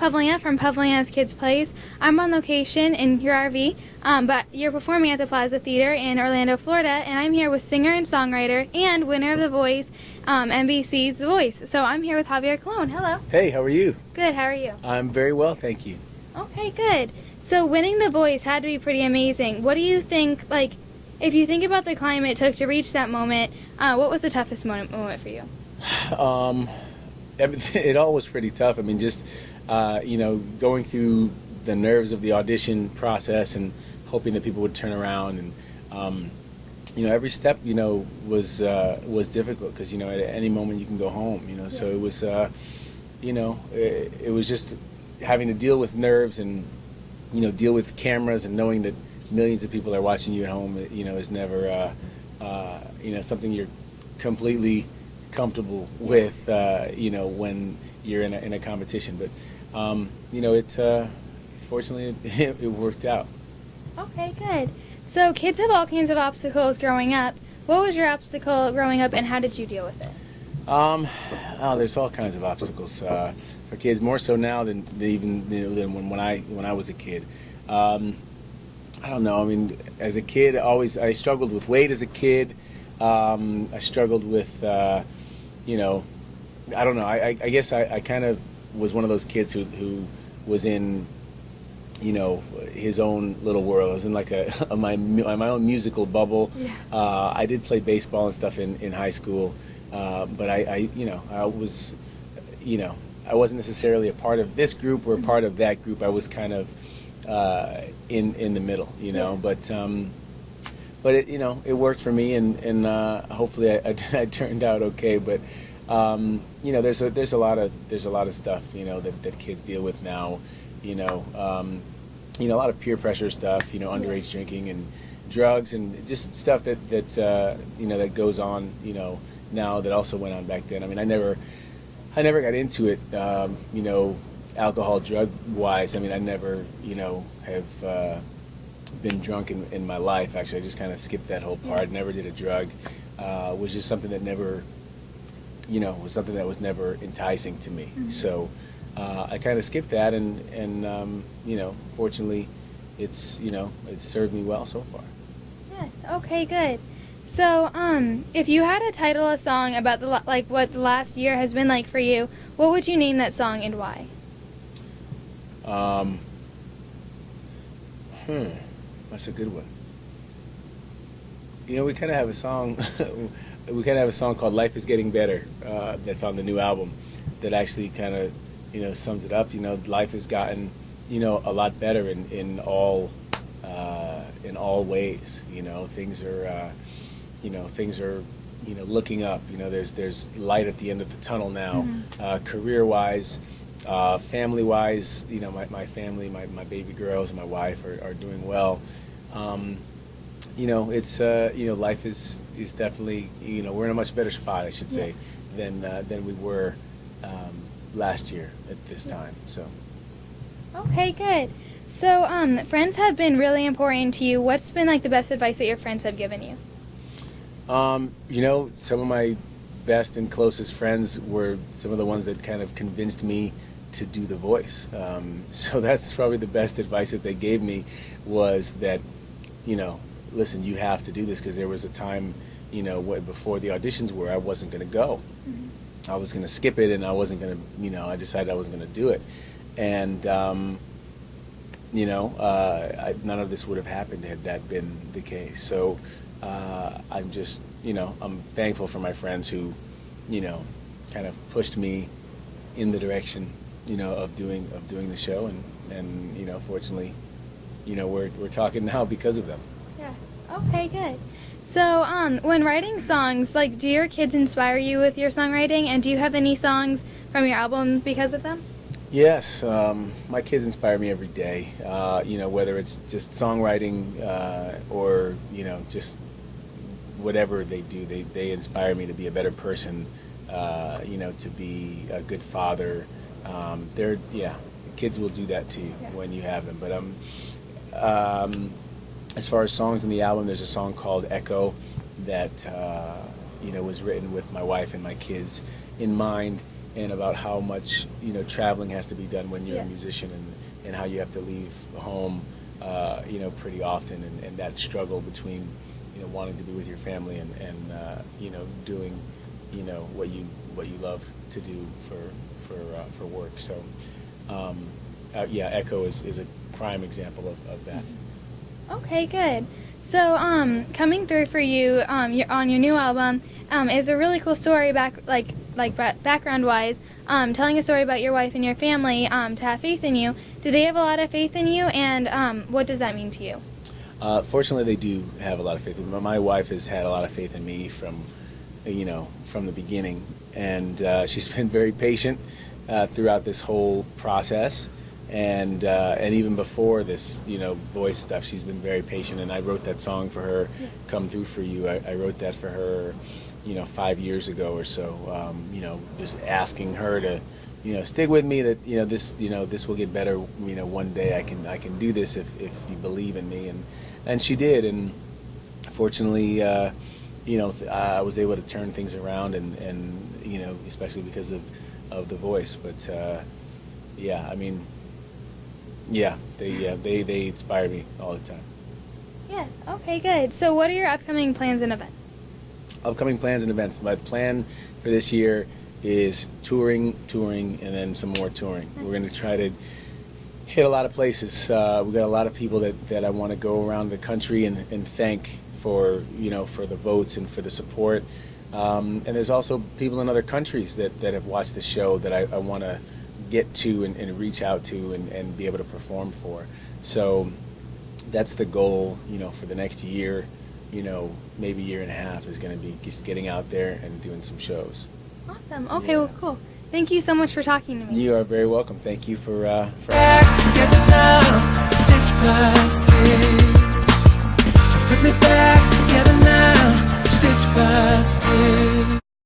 Pavlina from Pavlina's Kids Plays. I'm on location in your RV, but you're performing at the Plaza Theater in Orlando, Florida, and I'm here with singer and songwriter and winner of The Voice, NBC's The Voice. So I'm here with Javier Colon. Hello. Hey, how are you? Good, how are you? I'm very well, thank you. Okay, good. So winning The Voice had to be pretty amazing. What do you think, like, if you think about the climb it took to reach that moment, what was the toughest moment for you? It all was pretty tough. I mean, just, going through the nerves of the audition process and hoping that people would turn around. And, every step, was difficult because, at any moment you can go home, Yeah. So it was, it was just having to deal with nerves and, deal with cameras and knowing that millions of people are watching you at home, is never, something you're completely comfortable with, when you're in a competition. But, fortunately, it worked out. Okay, good. So kids have all kinds of obstacles growing up. What was your obstacle growing up, and how did you deal with it? There's all kinds of obstacles for kids, more so now than when I was a kid. I don't know. I mean, as a kid, I struggled with weight as a kid. I struggled with, I don't know. I guess I kind of was one of those kids who was in, his own little world. I was in like my own musical bubble. Yeah. I did play baseball and stuff in high school, but I was, I wasn't necessarily a part of this group or a part of that group. I was kind of in the middle, Yeah. But it, it worked for me, and hopefully I turned out okay. But there's a lot of stuff that kids deal with now. A lot of peer pressure stuff. Underage drinking and drugs and just stuff that goes on. Now that also went on back then. I mean, I never got into it. Alcohol, drug wise. I mean, I never have been drunk in my life. Actually, I just kind of skipped that whole part. Never did a drug. Was just something that never, was something that was never enticing to me. Mm-hmm. So I kind of skipped that, and fortunately, it's served me well so far. Yes. Okay, good. So, if you had to title a song about what the last year has been like for you, what would you name that song and why? That's a good one. We kind of have a song. We kind of have a song called "Life Is Getting Better" that's on the new album. That actually kind of, sums it up. Life has gotten, a lot better in all ways. Things are, looking up. There's light at the end of the tunnel now. Mm-hmm. Career-wise. Family-wise, my family, my baby girls and my wife are doing well. It's life is definitely, we're in a much better spot, I should say, than we were last year at this time. So. Okay, good. So, friends have been really important to you. What's been like the best advice that your friends have given you? Some of my best and closest friends were some of the ones that kind of convinced me to do The Voice. So that's probably the best advice that they gave me, was that, listen, you have to do this, because there was a time, before the auditions were, I wasn't going to go. Mm-hmm. I was going to skip it, and I wasn't going to, I decided I wasn't going to do it. And, none of this would have happened had that been the case. So I'm just, I'm thankful for my friends who, kind of pushed me in the direction, of doing the show, and fortunately, we're talking now because of them. Yeah. Okay, good. So, when writing songs, do your kids inspire you with your songwriting, and do you have any songs from your album because of them? Yes, my kids inspire me every day. Whether it's just songwriting or just whatever they do, they inspire me to be a better person. To be a good father. Kids will do that to you when you have them. But as far as songs in the album, there's a song called "Echo" that was written with my wife and my kids in mind, and about how much traveling has to be done when you're Yeah. a musician, and how you have to leave home pretty often, and that struggle between wanting to be with your family and doing what you love to do for work. So Echo is a prime example of that. Okay, good. So, coming through for you, on your new album, is a really cool story background-wise, telling a story about your wife and your family, to have faith in you. Do they have a lot of faith in you, and what does that mean to you? Fortunately, they do have a lot of faith in me. My wife has had a lot of faith in me from the beginning, and she's been very patient throughout this whole process. And even before this, voice stuff, she's been very patient. And I wrote that song for her, "Come Through for You." I wrote that for her, 5 years ago or so. Just asking her to, stick with me. That this will get better. One day I can do this if you believe in me. And she did. And fortunately, I was able to turn things around. And especially because of the voice. But they inspire me all the time. Yes. Okay, good. So, what are your upcoming plans and events? Upcoming plans and events. My plan for this year is touring, and then some more touring. Nice. We're going to try to hit a lot of places. We've got a lot of people that I want to go around the country and thank for the votes and for the support. And there's also people in other countries that have watched the show that I want to get to and reach out to and be able to perform for. So that's the goal, for the next year, maybe year and a half, is going to be just getting out there and doing some shows. Awesome. Okay, Yeah. well, cool. Thank you so much for talking to me. You are very welcome. Thank you for Back together now, stitch by stitch. So put me back together now, stitch by stitch.